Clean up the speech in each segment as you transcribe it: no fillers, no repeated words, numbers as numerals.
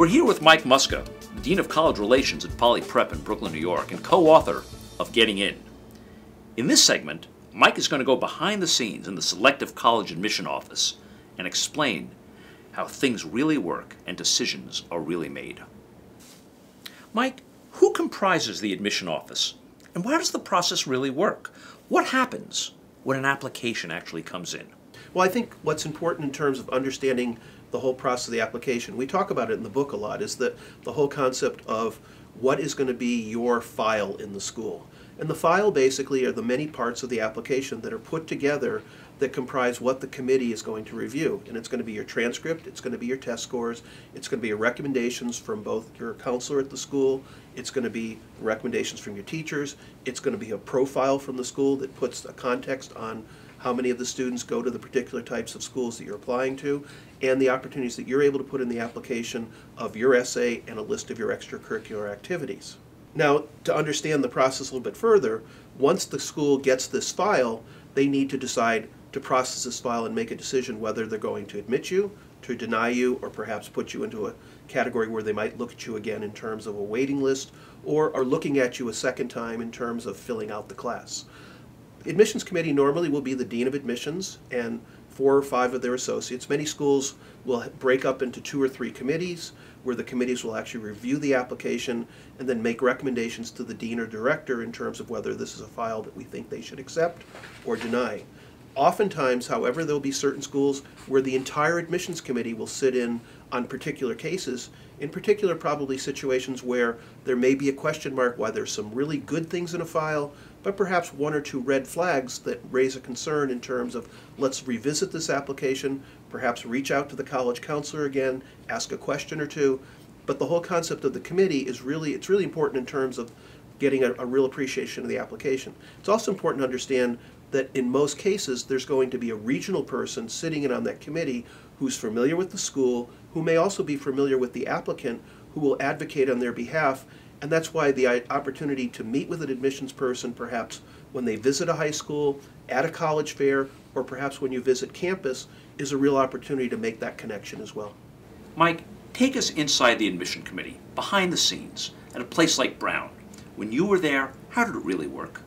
We're here with Mike Muska, Dean of College Relations at Poly Prep in Brooklyn, New York, and co-author of Getting In. In this segment, Mike is going to go behind the scenes in the selective college admission office and explain how things really work and decisions are really made. Mike, who comprises the admission office, and why does the process really work? What happens when an application actually comes in? Well, I think what's important in terms of understanding the whole process of the application, we talk about it in the book a lot, is that the whole concept of what is going to be your file in the school. And the file basically are the many parts of the application that are put together that comprise what the committee is going to review. And it's going to be your transcript, it's going to be your test scores, it's going to be your recommendations from both your counselor at the school, it's going to be recommendations from your teachers, it's going to be a profile from the school that puts a context on how many of the students go to the particular types of schools that you're applying to, and the opportunities that you're able to put in the application of your essay and a list of your extracurricular activities. Now, to understand the process a little bit further, once the school gets this file, they need to decide to process this file and make a decision whether they're going to admit you, to deny you, or perhaps put you into a category where they might look at you again in terms of a waiting list, or are looking at you a second time in terms of filling out the class. The admissions committee normally will be the dean of admissions and 4 or 5 of their associates. Many schools will break up into 2 or 3 committees where the committees will actually review the application and then make recommendations to the dean or director in terms of whether this is a file that we think they should accept or deny. Oftentimes, however, there will be certain schools where the entire admissions committee will sit in on particular cases, in particular probably situations where there may be a question mark why there's some really good things in a file, but perhaps 1 or 2 red flags that raise a concern in terms of let's revisit this application, perhaps reach out to the college counselor again, ask a question or two. But the whole concept of the committee is really important in terms of getting a real appreciation of the application. It's also important to understand that in most cases there's going to be a regional person sitting in on that committee who's familiar with the school, who may also be familiar with the applicant, who will advocate on their behalf. And that's why the opportunity to meet with an admissions person, perhaps when they visit a high school, at a college fair, or perhaps when you visit campus, is a real opportunity to make that connection as well. Mike, take us inside the admission committee, behind the scenes, at a place like Brown. When you were there, how did it really work?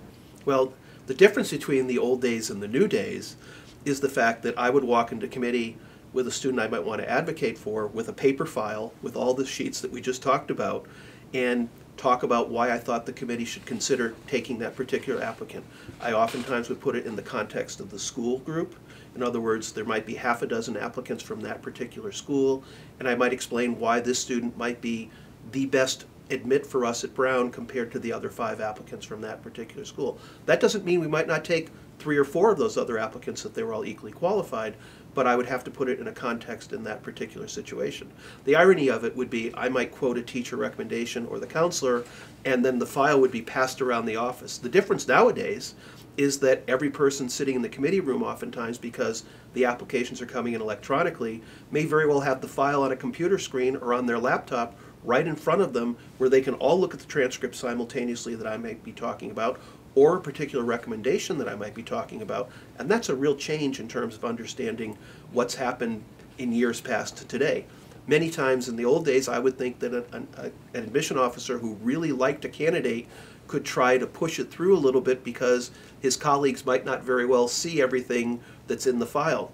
Well, the difference between the old days and the new days is the fact that I would walk into committee with a student I might want to advocate for with a paper file with all the sheets that we just talked about and talk about why I thought the committee should consider taking that particular applicant. I oftentimes would put it in the context of the school group. In other words, there might be half a dozen applicants from that particular school, and I might explain why this student might be the best admit for us at Brown compared to the other 5 applicants from that particular school. That doesn't mean we might not take 3 or 4 of those other applicants if they were all equally qualified, but I would have to put it in a context in that particular situation. The irony of it would be I might quote a teacher recommendation or the counselor, and then the file would be passed around the office. The difference nowadays is that every person sitting in the committee room oftentimes, because the applications are coming in electronically, may very well have the file on a computer screen or on their laptop right in front of them where they can all look at the transcript simultaneously that I might be talking about, or a particular recommendation that I might be talking about. And that's a real change in terms of understanding what's happened in years past to today. Many times in the old days, I would think that an admission officer who really liked a candidate could try to push it through a little bit because his colleagues might not very well see everything that's in the file.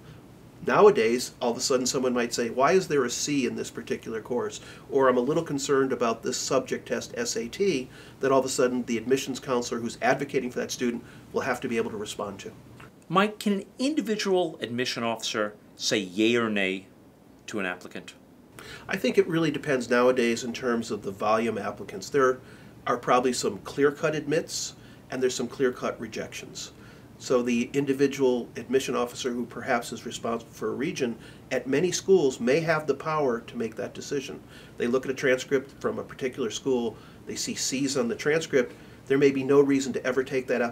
Nowadays, all of a sudden someone might say, why is there a C in this particular course? Or I'm a little concerned about this subject test SAT, that all of a sudden the admissions counselor who's advocating for that student will have to be able to respond to. Mike, can an individual admission officer say yay or nay to an applicant? I think it really depends nowadays in terms of the volume applicants. There are probably some clear-cut admits and there's some clear-cut rejections. So the individual admission officer who perhaps is responsible for a region at many schools may have the power to make that decision. They look at a transcript from a particular school, they see C's on the transcript, there may be no reason to ever take that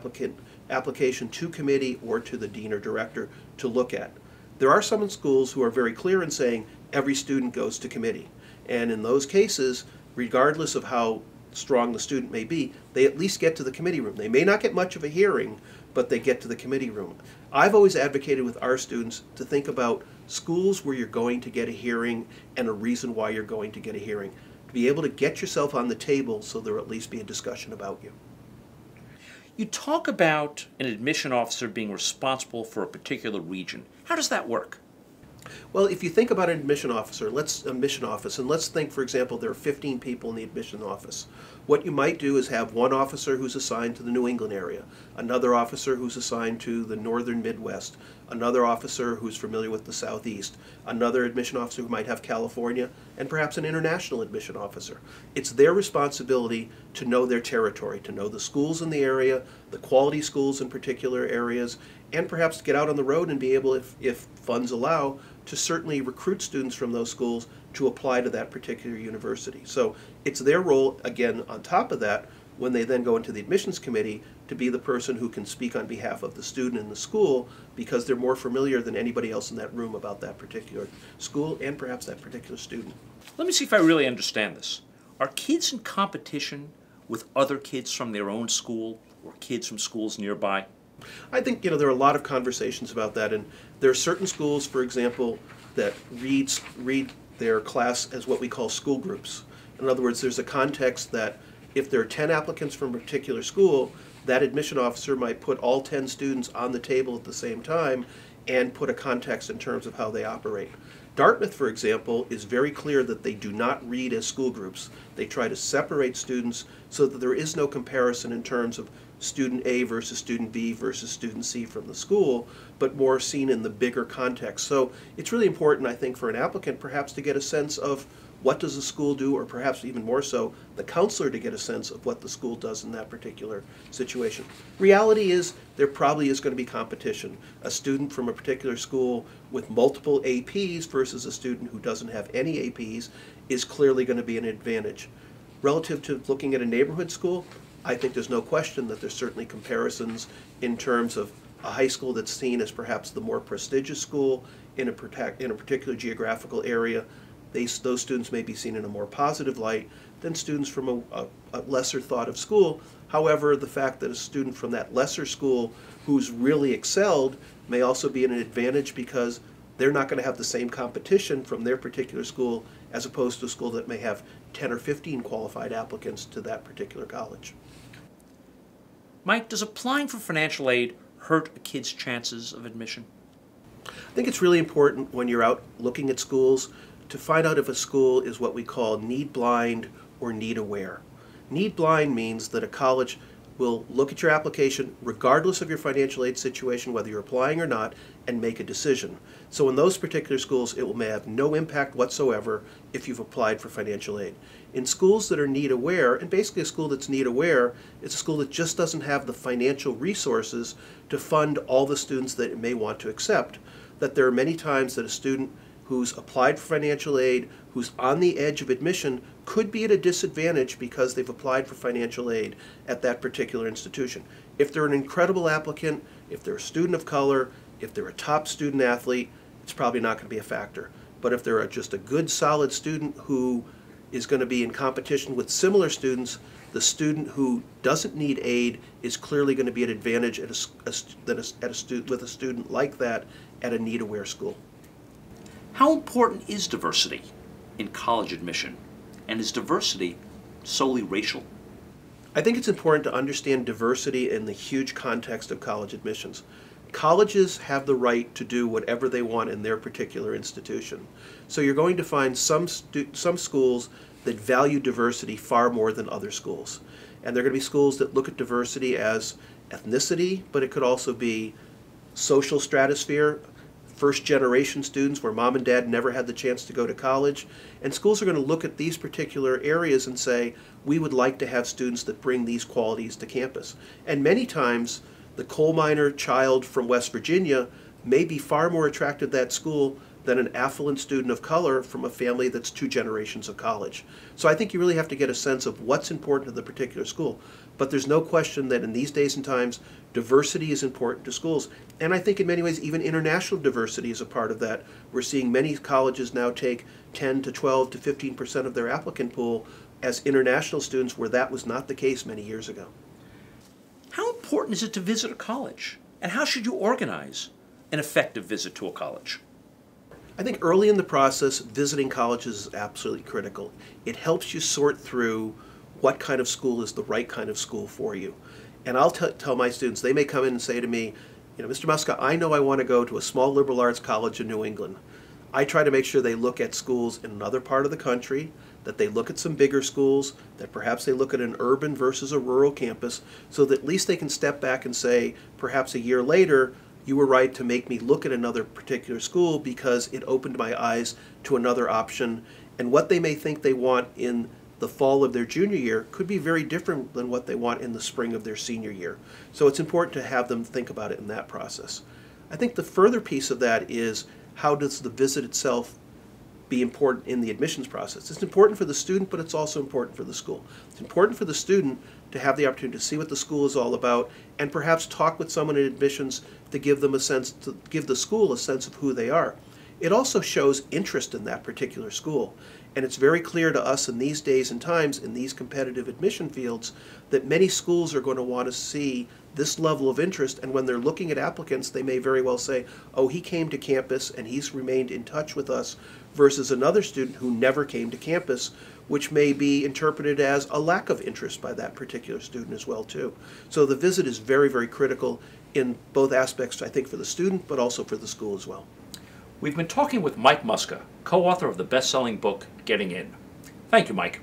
application to committee or to the dean or director to look at. There are some schools who are very clear in saying every student goes to committee. And in those cases, regardless of how strong the student may be, they at least get to the committee room. They may not get much of a hearing, but they get to the committee room. I've always advocated with our students to think about schools where you're going to get a hearing and a reason why you're going to get a hearing. To be able to get yourself on the table so there will at least be a discussion about you. You talk about an admission officer being responsible for a particular region. How does that work? Well, if you think about an admission officer, admission office, and let's think, for example, there are 15 people in the admission office. What you might do is have one officer who's assigned to the New England area, another officer who's assigned to the northern Midwest, another officer who's familiar with the Southeast, another admission officer who might have California, and perhaps an international admission officer. It's their responsibility to know their territory, to know the schools in the area, the quality schools in particular areas, and perhaps to get out on the road and be able, if funds allow, to certainly recruit students from those schools to apply to that particular university. So it's their role, again, on top of that, when they then go into the admissions committee, to be the person who can speak on behalf of the student in the school, because they're more familiar than anybody else in that room about that particular school and perhaps that particular student. Let me see if I really understand this. Are kids in competition with other kids from their own school or kids from schools nearby? I think, there are a lot of conversations about that, and there are certain schools, for example, that read their class as what we call school groups. In other words, there's a context that if there are 10 applicants from a particular school, that admission officer might put all 10 students on the table at the same time and put a context in terms of how they operate. Dartmouth, for example, is very clear that they do not read as school groups. They try to separate students so that there is no comparison in terms of student A versus student B versus student C from the school, but more seen in the bigger context. So it's really important, I think, for an applicant perhaps to get a sense of what does the school do, or perhaps even more so, the counselor to get a sense of what the school does in that particular situation. Reality is there probably is going to be competition. A student from a particular school with multiple APs versus a student who doesn't have any APs is clearly going to be an advantage. Relative to looking at a neighborhood school, I think there's no question that there's certainly comparisons in terms of a high school that's seen as perhaps the more prestigious school in a particular geographical area. Those students may be seen in a more positive light than students from a lesser thought of school. However, the fact that a student from that lesser school who's really excelled may also be an advantage because they're not going to have the same competition from their particular school as opposed to a school that may have 10 or 15 qualified applicants to that particular college. Mike, does applying for financial aid hurt a kid's chances of admission? I think it's really important when you're out looking at schools to find out if a school is what we call need blind or need aware. Need blind means that a college will look at your application regardless of your financial aid situation, whether you're applying or not, and make a decision. So in those particular schools, it may have no impact whatsoever if you've applied for financial aid. In schools that are need aware, and basically a school that's need aware is a school that just doesn't have the financial resources to fund all the students that it may want to accept, that there are many times that a student who's applied for financial aid, who's on the edge of admission, could be at a disadvantage because they've applied for financial aid at that particular institution. If they're an incredible applicant, if they're a student of color, if they're a top student athlete, it's probably not going to be a factor. But if they're just a good, solid student who is going to be in competition with similar students, the student who doesn't need aid is clearly going to be at advantage with a student like that at a need-aware school. How important is diversity in college admission? And is diversity solely racial? I think it's important to understand diversity in the huge context of college admissions. Colleges have the right to do whatever they want in their particular institution. So you're going to find some schools that value diversity far more than other schools. And there are going to be schools that look at diversity as ethnicity, but it could also be social stratosphere, first-generation students where mom and dad never had the chance to go to college. And schools are going to look at these particular areas and say, we would like to have students that bring these qualities to campus. And many times, the coal miner child from West Virginia may be far more attracted to that school than an affluent student of color from a family that's 2 generations of college. So I think you really have to get a sense of what's important to the particular school. But there's no question that in these days and times, diversity is important to schools. And I think in many ways, even international diversity is a part of that. We're seeing many colleges now take 10 to 12 to 15% of their applicant pool as international students, where that was not the case many years ago. How important is it to visit a college? And how should you organize an effective visit to a college? I think early in the process, visiting colleges is absolutely critical. It helps you sort through what kind of school is the right kind of school for you. And I'll tell my students, they may come in and say to me, Mr. Muska, I know I want to go to a small liberal arts college in New England. I try to make sure they look at schools in another part of the country, that they look at some bigger schools, that perhaps they look at an urban versus a rural campus, so that at least they can step back and say, perhaps a year later, you were right to make me look at another particular school because it opened my eyes to another option. And what they may think they want in the fall of their junior year could be very different than what they want in the spring of their senior year. So it's important to have them think about it in that process. I think the further piece of that is, how does the visit itself be important in the admissions process? It's important for the student, but it's also important for the school. It's important for the student to have the opportunity to see what the school is all about and perhaps talk with someone in admissions to give them a sense, to give the school a sense of who they are. It also shows interest in that particular school. And it's very clear to us in these days and times, in these competitive admission fields, that many schools are going to want to see this level of interest, and when they're looking at applicants, they may very well say, oh, he came to campus and he's remained in touch with us, versus another student who never came to campus, which may be interpreted as a lack of interest by that particular student as well, too. So the visit is very, very critical in both aspects, I think, for the student, but also for the school as well. We've been talking with Mike Muska, co-author of the best-selling book, Getting In. Thank you, Mike.